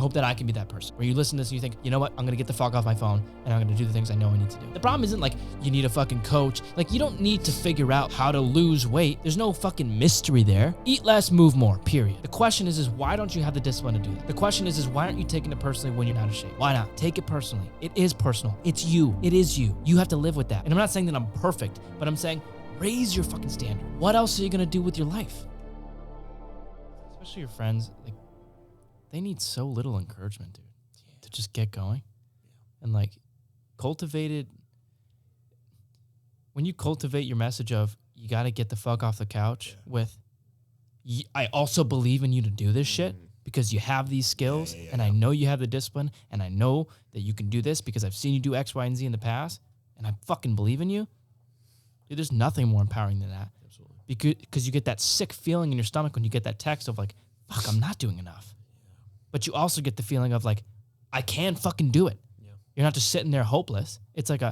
hope that I can be that person where you listen to this and you think, you know what? I'm going to get the fuck off my phone and I'm going to do the things I know I need to do. The problem isn't like you need a fucking coach. Like you don't need to figure out how to lose weight. There's no fucking mystery there. Eat less, move more, period. The question is why don't you have the discipline to do that? The question is why aren't you taking it personally when you're out of shape? Why not? Take it personally. It is personal. It's you. It is you. You have to live with that. And I'm not saying that I'm perfect, but I'm saying raise your fucking standard. What else are you going to do with your life? Especially your friends, like they need so little encouragement, dude, to just get going. And like when you cultivate your message of you got to get the fuck off the couch with, I also believe in you to do this shit because you have these skills and I know you have the discipline and I know that you can do this because I've seen you do X, Y, and Z in the past and I fucking believe in you. Dude, there's nothing more empowering than that. Absolutely. Because you get that sick feeling in your stomach when you get that text of like, fuck, I'm not doing enough. But you also get the feeling of like, I can fucking do it. Yeah. You're not just sitting there hopeless. It's like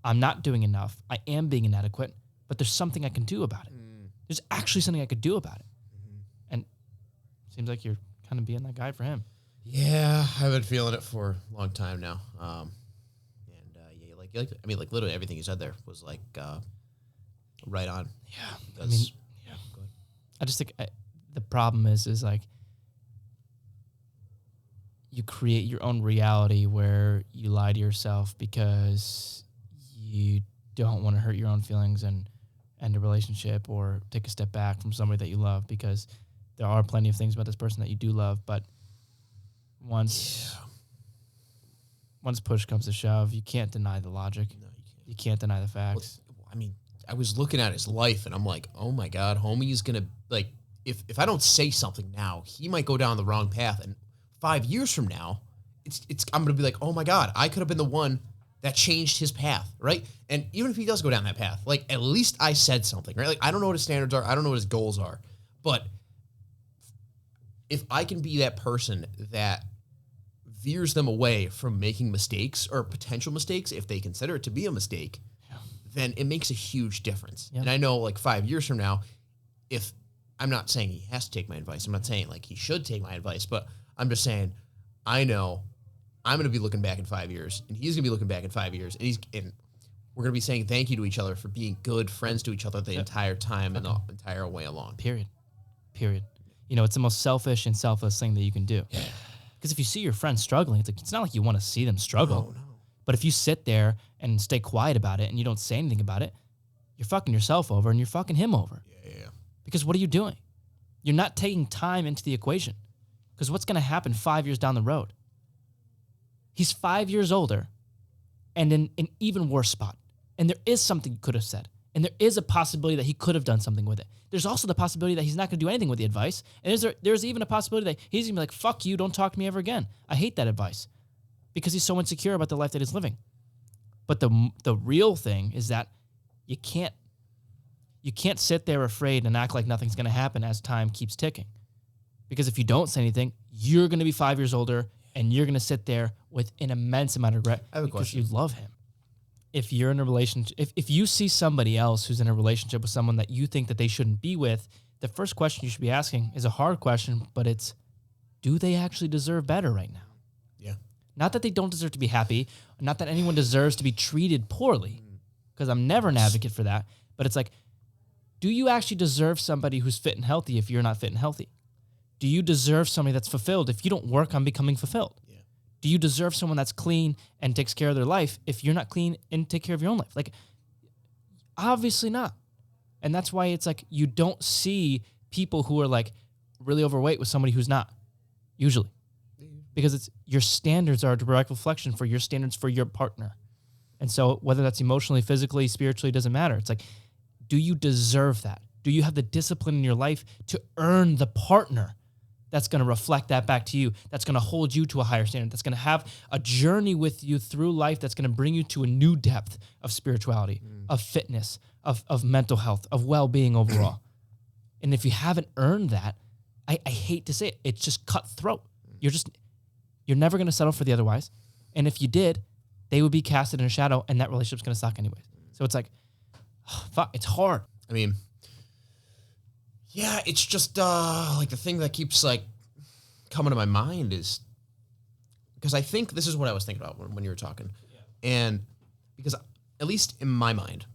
I'm not doing enough. I am being inadequate, but there's something I can do about it. There's actually something I could do about it. And it seems like you're kind of being that guy for him. Yeah, I've been feeling it for a long time now. Like literally everything you said there was like right on. Yeah. Go ahead. I just think the problem is like you create your own reality where you lie to yourself because you don't want to hurt your own feelings and end a relationship or take a step back from somebody that you love, because there are plenty of things about this person that you do love, but once push comes to shove, you can't deny the logic. No, you can't. You can't deny the facts. Well, I mean, I was looking at his life and I'm like, oh my God, homie is going to, like, if I don't say something now, he might go down the wrong path. And 5 years from now, I'm going to be like, oh my God, I could have been the one that changed his path, right? And even if he does go down that path, like, at least I said something, right? Like, I don't know what his standards are. I don't know what his goals are. But if I can be that person that veers them away from making mistakes or potential mistakes, if they consider it to be a mistake, then it makes a huge difference. Yeah. And I know, like, 5 years from now, if I'm not saying he has to take my advice, I'm not saying like he should take my advice, but I'm just saying I know I'm going to be looking back in 5 years and he's going to be looking back in 5 years and we're going to be saying thank you to each other for being good friends to each other the entire time and the entire way along. Period. You know, it's the most selfish and selfless thing that you can do. Because if you see your friend struggling, it's not like you want to see them struggle. No. But if you sit there and stay quiet about it and you don't say anything about it, you're fucking yourself over and you're fucking him over. Yeah. Because what are you doing? You're not taking time into the equation. Because what's going to happen 5 years down the road? He's 5 years older and in an even worse spot. And there is something you could have said. And there is a possibility that he could have done something with it. There's also the possibility that he's not going to do anything with the advice. And there's even a possibility that he's going to be like, fuck you, don't talk to me ever again. I hate that advice. Because he's so insecure about the life that he's living. But the real thing is that you can't sit there afraid and act like nothing's going to happen as time keeps ticking. Because if you don't say anything, you're going to be 5 years older and you're going to sit there with an immense amount of regret because you love him. If you're in a relationship, if you see somebody else who's in a relationship with someone that you think that they shouldn't be with, the first question you should be asking is a hard question, but it's, do they actually deserve better right now? Yeah. Not that they don't deserve to be happy, not that anyone deserves to be treated poorly, because I'm never an advocate for that, but it's like, do you actually deserve somebody who's fit and healthy if you're not fit and healthy? Do you deserve somebody that's fulfilled if you don't work on becoming fulfilled? Yeah. Do you deserve someone that's clean and takes care of their life if you're not clean and take care of your own life? Like, obviously not. And that's why it's like you don't see people who are like really overweight with somebody who's not, usually. Because it's your standards are a direct reflection for your standards for your partner. And so whether that's emotionally, physically, spiritually, doesn't matter. It's like, do you deserve that? Do you have the discipline in your life to earn the partner that's going to reflect that back to you, that's going to hold you to a higher standard, that's going to have a journey with you through life that's going to bring you to a new depth of spirituality, of fitness, of mental health, of well-being overall? And if you haven't earned that, I hate to say it, it's just cutthroat. You're never going to settle for the otherwise. And if you did, they would be casted in a shadow and that relationship's going to suck anyways. So it's like, fuck, it's hard. I mean, yeah, it's just like the thing that keeps like coming to my mind is because I think this is what I was thinking about when you were talking. And because at least in my mind,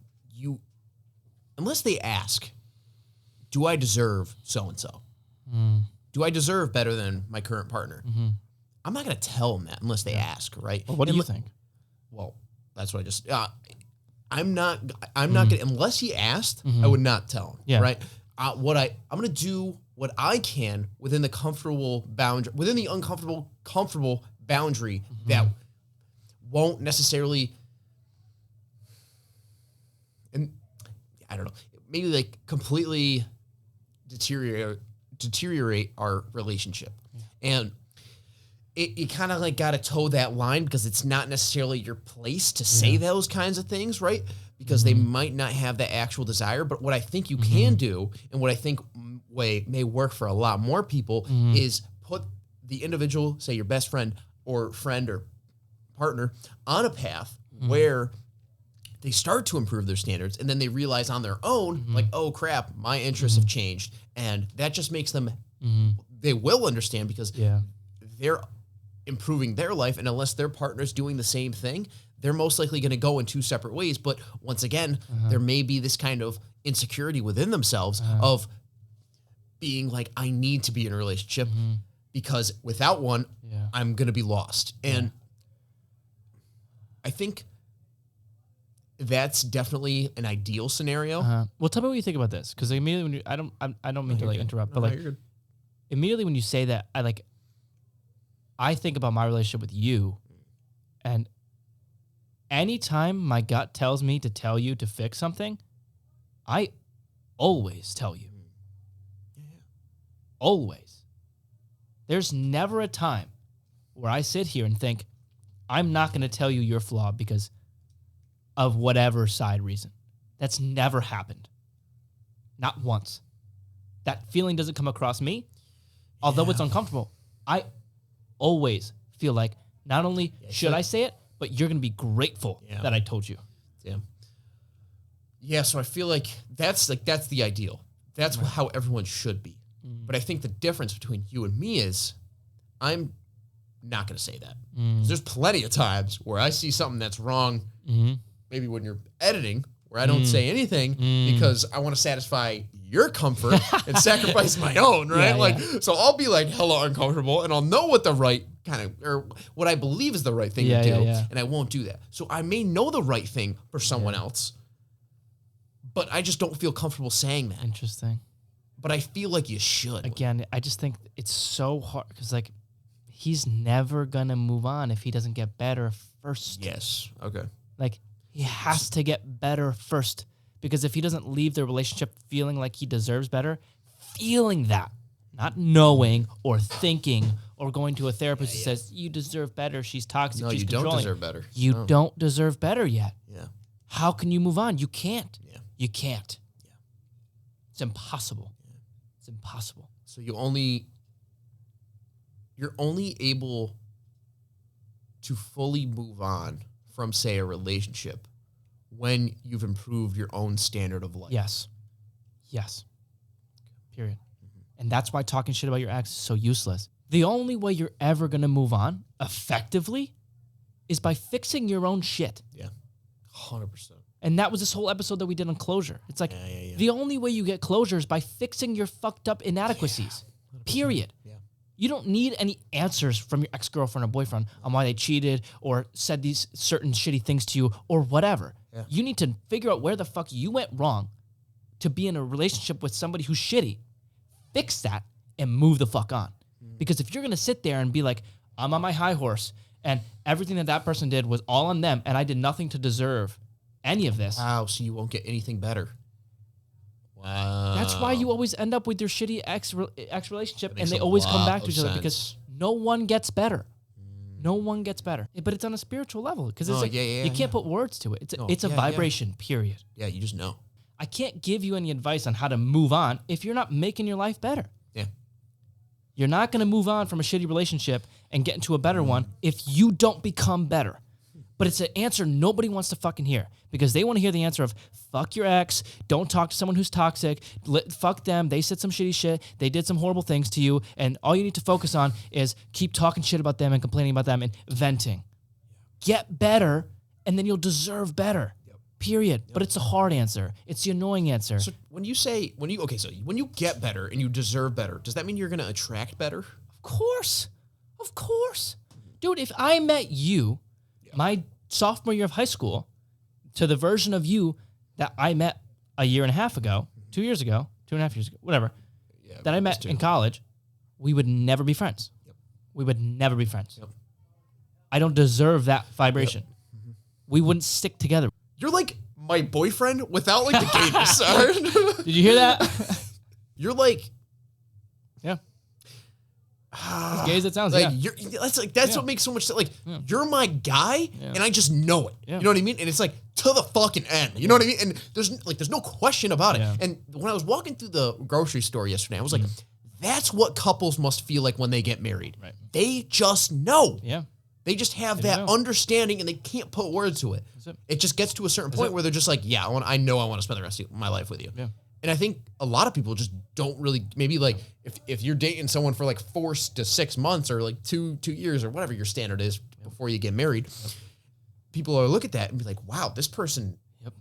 unless they ask, do I deserve so-and-so? Do I deserve better than my current partner? I'm not going to tell them that unless they ask, right? Well, what do you think? Well, that's what I just, I'm not going to, unless he asked, I would not tell him, Yeah. right? I'm going to do what I can within the comfortable boundary, within the comfortable boundary that won't necessarily, and I don't know, maybe like completely deteriorate our relationship. And you kind of like got to toe that line because it's not necessarily your place to say those kinds of things, right? Because they might not have the actual desire. But what I think you can do, and what I think may work for a lot more people, is put the individual, say your best friend or partner, on a path where they start to improve their standards, and then they realize on their own, like, oh crap, my interests have changed. And that just makes them, they will understand because they're improving their life. And unless their partner's doing the same thing, they're most likely going to go in two separate ways. But once again, there may be this kind of insecurity within themselves of being like, I need to be in a relationship because without one, I'm going to be lost. And I think that's definitely an ideal scenario. Well, tell me what you think about this, because immediately when I don't mean to like interrupt, but like immediately when you say that, I think about my relationship with you, and anytime my gut tells me to tell you to fix something, I always tell you. Always. There's never a time where I sit here and think, I'm not going to tell you you're flawed because of whatever side reason. That's never happened. Not once. That feeling doesn't come across me, although it's uncomfortable. I always feel like not only should I say it, but you're going to be grateful that I told you. Yeah, so I feel like that's the ideal. That's how everyone should be. But I think the difference between you and me is I'm not going to say that. 'Cause there's plenty of times where I see something that's wrong, maybe when you're editing, where I don't say anything because I want to satisfy your comfort and sacrifice my own, right? So I'll be like hella uncomfortable and I'll know what the right kind of, or what I believe is the right thing to do, and I won't do that. So I may know the right thing for someone else, but I just don't feel comfortable saying that. Interesting. But I feel like you should. Again, I just think it's so hard because like he's never going to move on if he doesn't get better first. Yes. Okay. Like he has to get better first, because if he doesn't leave the relationship feeling like he deserves better, feeling that, not knowing or thinking or going to a therapist who says you deserve better, she's toxic, No, she's you controlling. don't deserve better. You don't deserve better yet. Yeah. How can you move on? You can't. Yeah. You can't. Yeah. It's impossible. It's impossible. So you're only able to fully move on from, say, a relationship when you've improved your own standard of life. Yes. Yes. Period. And that's why talking shit about your ex is so useless. The only way you're ever going to move on effectively is by fixing your own shit. Yeah. 100%. And that was this whole episode that we did on closure. It's like the only way you get closure is by fixing your fucked up inadequacies. Period. Yeah. You don't need any answers from your ex-girlfriend or boyfriend on why they cheated or said these certain shitty things to you or whatever. Yeah. You need to figure out where the fuck you went wrong to be in a relationship with somebody who's shitty. Fix that and move the fuck on. Because if you're going to sit there and be like, I'm on my high horse and everything that person did was all on them and I did nothing to deserve any of this. Wow, so you won't get anything better. Wow. That's why you always end up with your shitty ex relationship and they always come back to each other because no one gets better. No one gets better. But it's on a spiritual level because it's you can't put words to it. It's a vibration, period. Yeah, you just know. I can't give you any advice on how to move on if you're not making your life better. Yeah. You're not going to move on from a shitty relationship and get into a better one if you don't become better. But it's an answer nobody wants to fucking hear because they want to hear the answer of fuck your ex, don't talk to someone who's toxic, fuck them, they said some shitty shit, they did some horrible things to you, and all you need to focus on is keep talking shit about them and complaining about them and venting. Get better, and then you'll deserve better. Period. But it's a hard answer. It's the annoying answer. So when you get better and you deserve better, does that mean you're going to attract better? Of course. Dude, if I met you my sophomore year of high school to the version of you that I met a year and a half ago, 2 years ago, 2.5 years ago, whatever, that I met in college, we would never be friends. We would never be friends. I don't deserve that vibration. We wouldn't stick together. You're like my boyfriend without like the gayness. Did you hear that? You're like, yeah. As gay as it sounds, like yeah. That's what makes so much sense. Like you're my guy, and I just know it. Yeah. You know what I mean? And it's like to the fucking end. You know what I mean? And there's no question about it. Yeah. And when I was walking through the grocery store yesterday, I was like, that's what couples must feel like when they get married. Right. They just know. Yeah. They just have that understanding, and they can't put words to it. It just gets to a certain point where they're just like, yeah, I know I want to spend the rest of my life with you. Yeah. And I think a lot of people just don't really, maybe like if you're dating someone for like 4 to 6 months or like 2 years or whatever your standard is before you get married, people are look at that and be like, wow, this person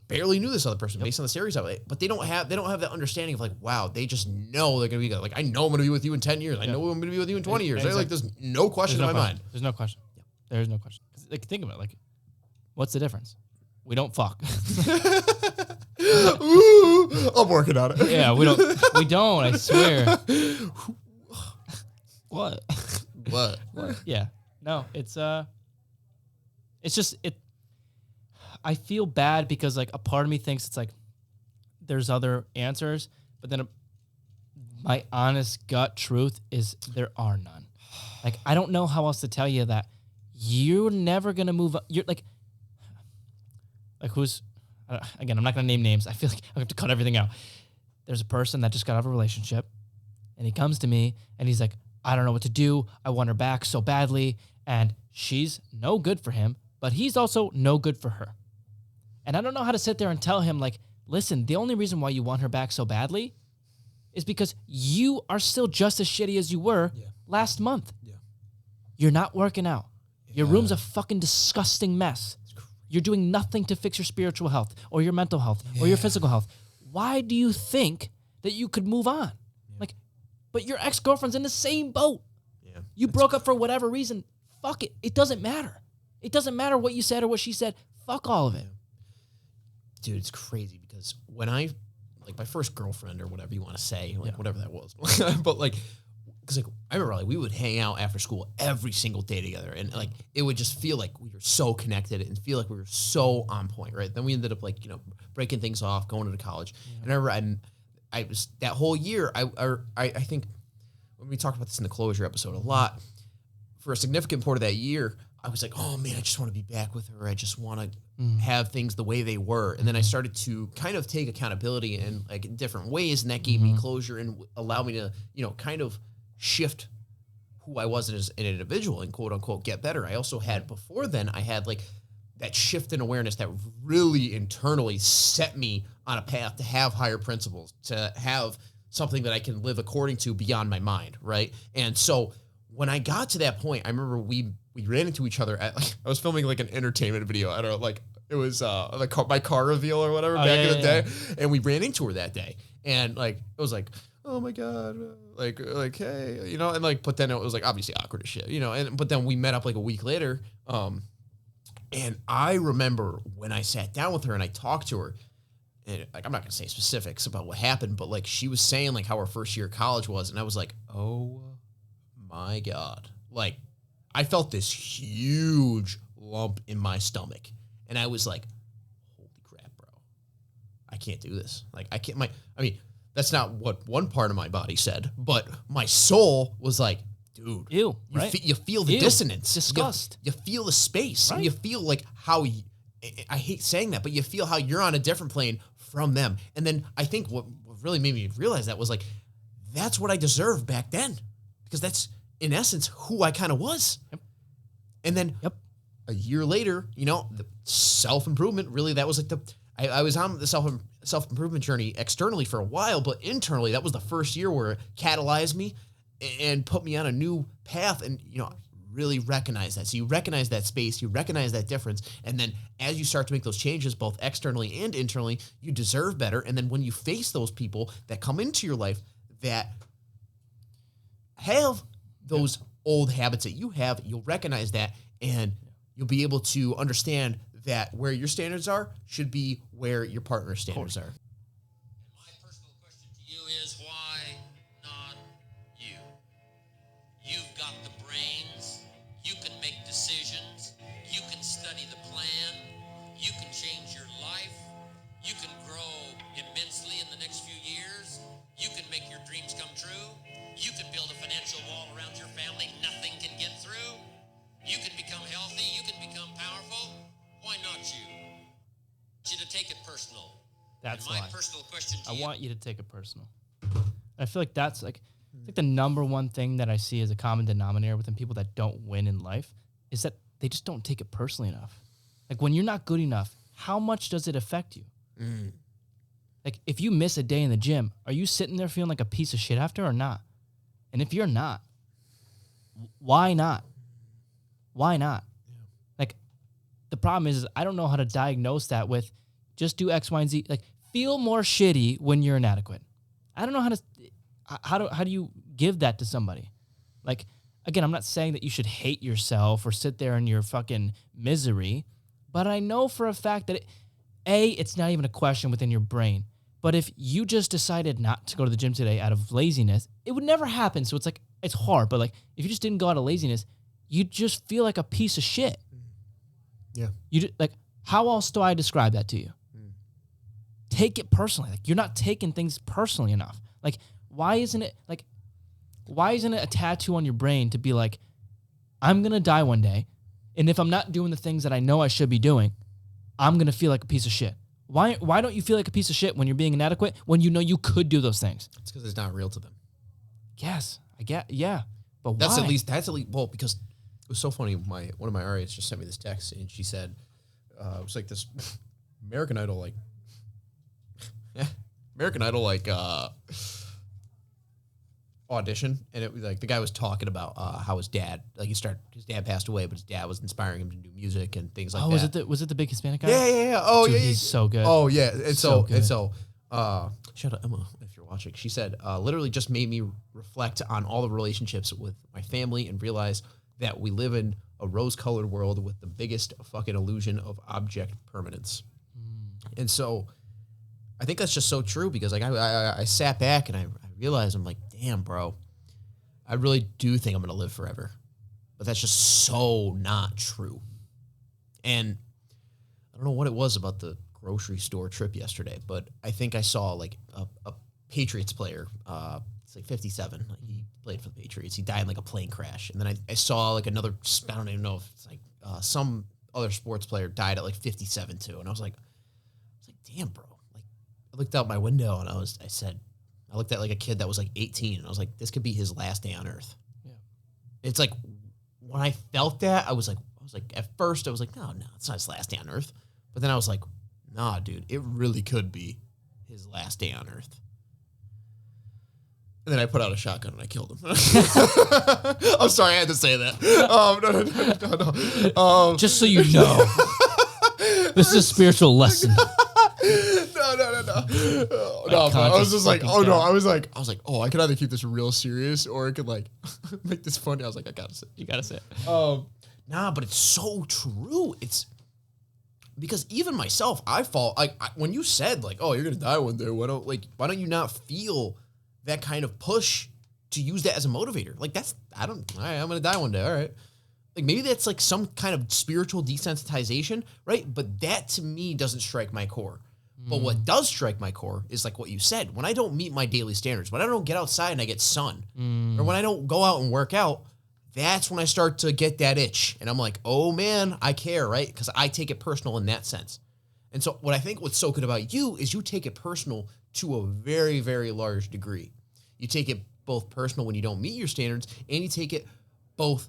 barely knew this other person based on the series of it. But they don't have that understanding of like, wow, they just know they're going to be like, I know I'm going to be with you in 10 years. I know I'm going to be with you in 20 years. Exactly. Like, there's no question in my mind. There's no question. There's no question. Like, think about it. Like, what's the difference? We don't fuck. Ooh, I'm working on it. Yeah, we don't, I swear. What? Yeah. No, it's just I feel bad because like a part of me thinks it's like there's other answers, but then my honest gut truth is there are none. Like, I don't know how else to tell you that you're never going to move up. You're like who's, again, I'm not going to name names. I feel like I have to cut everything out. There's a person that just got out of a relationship, and he comes to me, and he's like, I don't know what to do. I want her back so badly, and she's no good for him, but he's also no good for her. And I don't know how to sit there and tell him, like, listen, the only reason why you want her back so badly is because you are still just as shitty as you were last month. Yeah. You're not working out. Your room's a fucking disgusting mess. You're doing nothing to fix your spiritual health or your mental health or your physical health. Why do you think that you could move on? Like, but your ex-girlfriend's in the same boat. Yeah. You broke up for whatever reason. Fuck it. It doesn't matter. It doesn't matter what you said or what she said. Fuck all of it. Dude, it's crazy because when I, like my first girlfriend or whatever you want to say, like whatever that was, but like, because like I remember like we would hang out after school every single day together, and like it would just feel like we were so connected and feel like we were so on point, right? Then we ended up like breaking things off, going to college, and I remember I was that whole year. I think when we talked about this in the closure episode a lot, for a significant part of that year, I was like, oh man, I just want to be back with her. I just want to have things the way they were. And then I started to kind of take accountability in like different ways, and that gave me closure and allowed me to kind of shift who I was as an individual and quote unquote get better. I also had before then, I had like that shift in awareness that really internally set me on a path to have higher principles, to have something that I can live according to beyond my mind. Right. And so when I got to that point, I remember we ran into each other at like, I was filming like an entertainment video. I don't know, like it was my car reveal or whatever back in the day. And we ran into her that day. And like, it was like, oh my God, like, hey, and like, but then it was like obviously awkward as shit, but then we met up like a week later. And I remember when I sat down with her and I talked to her, and like, I'm not gonna say specifics about what happened, but like she was saying like how her first year of college was. And I was like, oh my God, like I felt this huge lump in my stomach. And I was like, holy crap, bro, I can't do this. Like I can't, that's not what one part of my body said, but my soul was like, dude, ew, right? You feel the dissonance. Disgust. You feel the space. Right. And you feel like how, I hate saying that, but you feel how you're on a different plane from them. And then I think what really made me realize that was like, that's what I deserved back then. Because that's, in essence, who I kind of was. Yep. And then a year later, the self-improvement, really, that was like I was on the self-improvement journey externally for a while, but internally, that was the first year where it catalyzed me and put me on a new path and, really recognize that. So you recognize that space, you recognize that difference. And then as you start to make those changes, both externally and internally, you deserve better. And then when you face those people that come into your life that have those old habits that you have, you'll recognize that and you'll be able to understand that where your standards are should be where your partner's standards are. My personal question to you is, why not you? You've got the brains. You can make decisions. You can study the plan. You can change your life. You can grow immensely in the next few years. You can make your dreams come true. You can build a financial wall around your family nothing can get through. You can become healthy. You can become powerful. Why not you? I want you to take it personal. That's And my why. personal question to I you. want you to take it personal. I feel like that's like the number one thing that I see as a common denominator within people that don't win in life is that they just don't take it personally enough. Like when you're not good enough, how much does it affect you? Like if you miss a day in the gym, are you sitting there feeling like a piece of shit after or not? And if you're not, why not? Why not? Like the problem is I don't know how to diagnose that with just do X, Y, and Z. Like feel more shitty when you're inadequate. I don't know how do you give that to somebody? Like, again, I'm not saying that you should hate yourself or sit there in your fucking misery, but I know for a fact that it's not even a question within your brain. But if you just decided not to go to the gym today out of laziness, it would never happen. So it's like, it's hard. But like, if you just didn't go out of laziness, you'd just feel like a piece of shit. Yeah. Like, how else do I describe that to you? Take it personally. Like, you're not taking things personally enough. Like, why isn't it a tattoo on your brain to be like, I'm going to die one day, and if I'm not doing the things that I know I should be doing, I'm going to feel like a piece of shit. Why don't you feel like a piece of shit when you're being inadequate when you know you could do those things? It's because it's not real to them. Yes, I get, yeah. But That's why? at least, well, because it was so funny. One of my RAs just sent me this text and she said, it was like this American Idol, audition, and it was like the guy was talking about how his dad passed away, but his dad was inspiring him to do music and things like that. Was it the big Hispanic guy? Yeah. Oh, Dude, yeah. he's so good. Oh, yeah. And So so shout out Emma if you're watching. She said, literally just made me reflect on all the relationships with my family and realize that we live in a rose-colored world with the biggest fucking illusion of object permanence. And so I think that's just so true because like I sat back and I realized I'm like, damn, bro, I really do think I'm going to live forever. But that's just so not true. And I don't know what it was about the grocery store trip yesterday, but I think I saw like a Patriots player. It's like 57. Like he played for the Patriots. He died in like a plane crash. And then I saw like another, I don't even know if it's like some other sports player died at like 57 too. And I was like, damn, bro. Like I looked out my window and I looked at like a kid that was like 18 and I was like, this could be his last day on earth. Yeah. It's like when I felt that, I was like, at first I was like, no, it's not his last day on earth. But then I was like, nah, dude, it really could be his last day on earth. And then I put out a shotgun and I killed him. I'm sorry, I had to say that. No. Just so you know, this is a spiritual lesson. No, I was just like, oh no, I was like, oh, I could either keep this real serious or I could like make this funny. I was like, I gotta say, You gotta say it. nah, but it's so true. It's because even myself, I fall like when you said like, oh, you're gonna die one day. Why don't you not feel that kind of push to use that as a motivator? Like all right, I'm gonna die one day. All right. Like maybe that's like some kind of spiritual desensitization, right? But that to me doesn't strike my core. But what does strike my core is like what you said. When I don't meet my daily standards, when I don't get outside and I get sun, or when I don't go out and work out, that's when I start to get that itch. And I'm like, oh man, I care, right? Because I take it personal in that sense. And so what's so good about you is you take it personal to a very, very large degree. You take it both personal when you don't meet your standards, and you take it both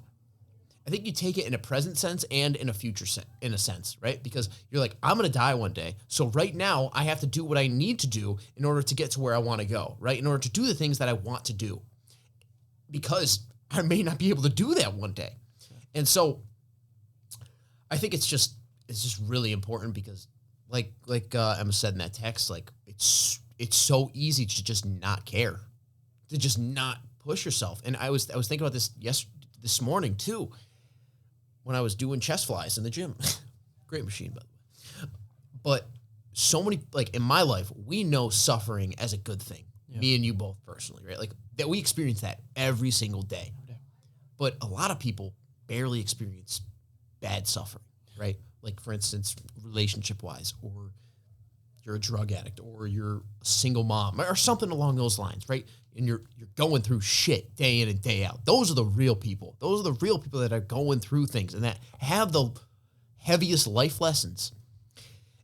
I think you take it in a present sense and in a future in a sense, right? Because you're like, I'm going to die one day. So right now I have to do what I need to do in order to get to where I want to go, right? In order to do the things that I want to do, because I may not be able to do that one day. And so I think it's just really important because like Emma said in that text, like it's so easy to just not care, to just not push yourself. And I was thinking about this this morning too, when I was doing chest flies in the gym. Great machine, by the way. But so many, like in my life, we know suffering as a good thing. Yeah. Me and you both personally, right? Like that we experience that every single day. Yeah. But a lot of people barely experience bad suffering, right? Like for instance, relationship wise, or you're a drug addict, or you're a single mom, or something along those lines, right? And you're going through shit day in and day out. Those are the real people. Those are the real people that are going through things and that have the heaviest life lessons.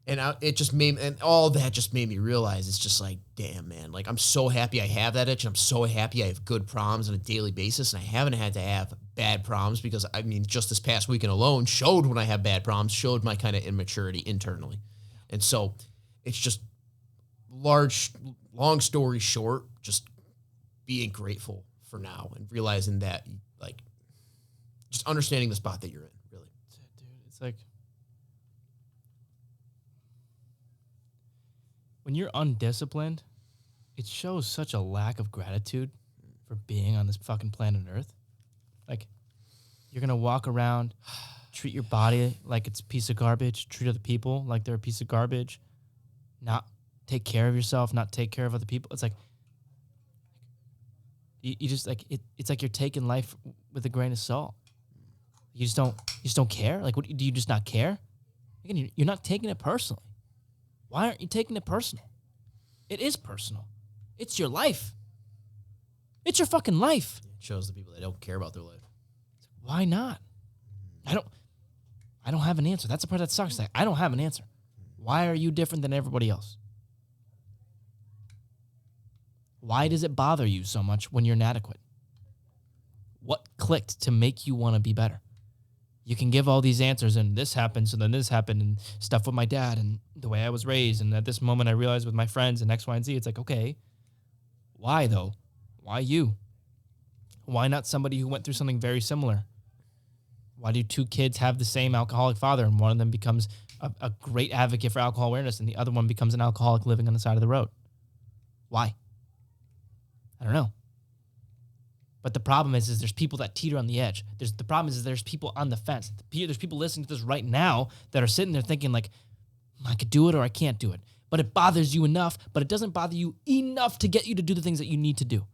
And all that just made me realize it's just like, damn, man, like I'm so happy I have that itch. And I'm so happy I have good problems on a daily basis. And I haven't had to have bad problems because, I mean, just this past weekend alone showed when I have bad problems, showed my kind of immaturity internally. And so it's just long story short, just being grateful for now and realizing that, like, just understanding the spot that you're in, really. Dude, it's like, when you're undisciplined, it shows such a lack of gratitude for being on this fucking planet Earth. Like, you're going to walk around, treat your body like it's a piece of garbage, treat other people like they're a piece of garbage, not take care of yourself, not take care of other people. It's like, you just like, it's like you're taking life with a grain of salt. You just don't care. Like, what, do you just not care? Again, you're not taking it personally. Why aren't you taking it personal? It is personal. It's your life. It's your fucking life. It shows the people that don't care about their life. Why not? I don't have an answer. That's the part that sucks. Like, I don't have an answer. Why are you different than everybody else? Why does it bother you so much when you're inadequate? What clicked to make you want to be better? You can give all these answers and this happened, so then this happened, and stuff with my dad and the way I was raised, and at this moment I realized with my friends and X, Y, and Z. It's like, okay, why though? Why you? Why not somebody who went through something very similar? Why do two kids have the same alcoholic father and one of them becomes a great advocate for alcohol awareness and the other one becomes an alcoholic living on the side of the road? Why? I don't know. But the problem is there's people that teeter on the edge. The problem is there's people on the fence. There's people listening to this right now that are sitting there thinking like, I could do it or I can't do it. But it bothers you enough, but it doesn't bother you enough to get you to do the things that you need to do.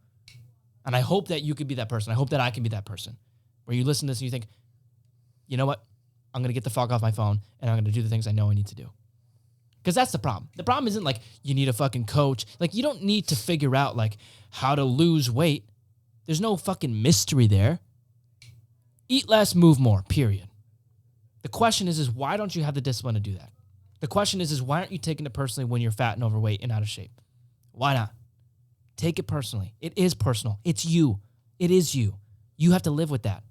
And I hope that you could be that person. I hope that I can be that person where you listen to this and you think, you know what? I'm going to get the fuck off my phone and I'm going to do the things I know I need to do. Because that's the problem. The problem isn't like you need a fucking coach. Like, you don't need to figure out like how to lose weight. There's no fucking mystery there. Eat less, move more, period. The question is why don't you have the discipline to do that? The question is why aren't you taking it personally when you're fat and overweight and out of shape? Why not? Take it personally. It is personal. It's you. It is you. You have to live with that.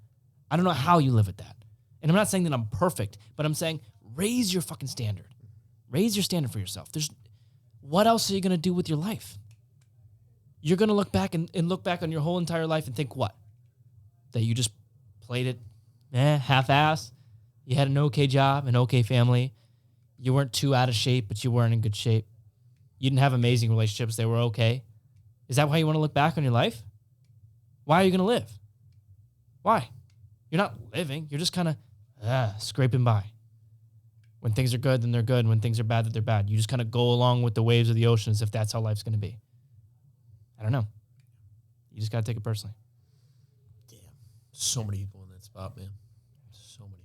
I don't know how you live with that. And I'm not saying that I'm perfect, but I'm saying raise your fucking standard. Raise your standard for yourself. What else are you going to do with your life? You're going to look back and look back on your whole entire life and think what? That you just played it half-ass. You had an okay job, an okay family. You weren't too out of shape, but you weren't in good shape. You didn't have amazing relationships. They were okay. Is that why you want to look back on your life? Why are you going to live? Why? You're not living. You're just kind of scraping by. When things are good, then they're good. When things are bad, then they're bad. You just kind of go along with the waves of the ocean as if that's how life's going to be. I don't know. You just got to take it personally. Damn. So many people in that spot, man. So many.